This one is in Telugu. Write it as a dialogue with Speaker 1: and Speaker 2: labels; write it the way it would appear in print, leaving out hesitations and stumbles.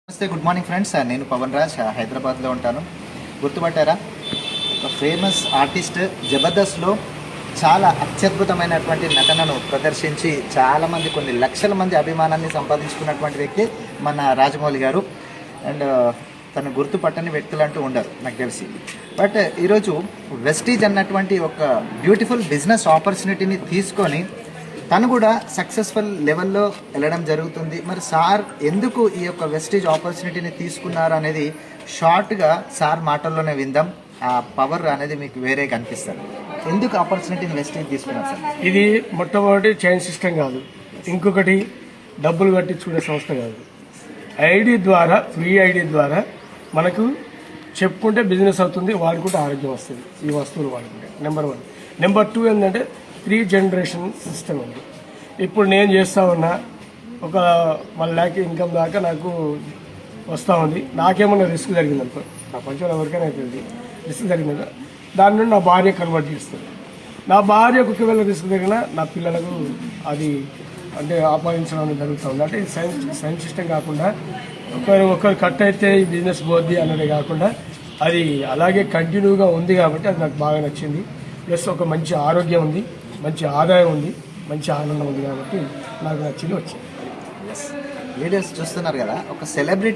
Speaker 1: నమస్తే, గుడ్ మార్నింగ్ ఫ్రెండ్స్. నేను పవన్ రాజ్, హైదరాబాద్లో ఉంటాను. గుర్తుపట్టారా? ఒక ఫేమస్ ఆర్టిస్ట్ జబర్దస్త్లో చాలా అత్యద్భుతమైనటువంటి నటనను ప్రదర్శించి చాలామంది, కొన్ని లక్షల మంది అభిమానాన్ని సంపాదించుకున్నటువంటి వ్యక్తి మన రాజమౌళి గారు. అండ్ తను గుర్తుపట్టని వ్యక్తులు అంటూ ఉండరు నాకు తెలిసి. బట్ ఈరోజు వెస్టీజ్ అన్నటువంటి ఒక బ్యూటిఫుల్ బిజినెస్ ఆపర్చునిటీని తీసుకొని తను కూడా సక్సెస్ఫుల్ లెవెల్లో వెళ్ళడం జరుగుతుంది. మరి సార్ ఎందుకు ఈ యొక్క వెస్టీజ్ ఆపర్చునిటీని తీసుకున్నారు అనేది షార్ట్గా సార్ మాటల్లోనే విందాం. ఆ పవర్ అనేది మీకు వేరే కనిపిస్తుంది. ఎందుకు ఆపర్చునిటీని వెస్టీజ్ తీసుకున్నారు సార్?
Speaker 2: ఇది మొట్టమొదటి చైన్ సిస్టమ్ కాదు, ఇంకొకటి డబ్బులు కట్టించుకునే సంస్థ కాదు. ఐడి ద్వారా, ఫ్రీ ఐడి ద్వారా మనకు చెప్పుకుంటే బిజినెస్ అవుతుంది, వాడుకుంటే ఆరోగ్యం వస్తుంది. ఈ వస్తువులు వాడుకుంటే నెంబర్ 1. నెంబర్ 2 ఏంటంటే 3 జనరేషన్ సిస్టమ్ ఉంది. ఇప్పుడు నేను చేస్తా ఉన్నా ఒక 1 lakh ఇన్కమ్ దాకా నాకు వస్తూ ఉంది. నాకేమన్నా రిస్క్ జరిగింది అనుకో, ప్రపంచంలో ఎవరికైనా అవుతుంది రిస్క్ జరిగింది, దాని నుండి నా భార్య కన్వర్ట్ చేస్తుంది. నా భార్యకు ఒకవేళ రిస్క్ జరిగినా నా పిల్లలకు అది అంటే ఆపాదించడం అనేది జరుగుతూ ఉంది. అంటే సైన్స్ సిస్టమ్ కాకుండా ఒకరు కట్ అయితే ఈ బిజినెస్ పోద్ది అన్నది కాకుండా అది అలాగే కంటిన్యూగా ఉంది. కాబట్టి అది నాకు బాగా నచ్చింది. ప్లస్ ఒక మంచి ఆరోగ్యం ఉంది, మంచి ఆదాయం ఉంది, మంచి ఆనందం ఉంది. కాబట్టి నాకు నచ్చింది వచ్చింది.
Speaker 1: వీడియోస్ చూస్తున్నారు కదా, ఒక సెలబ్రిటీ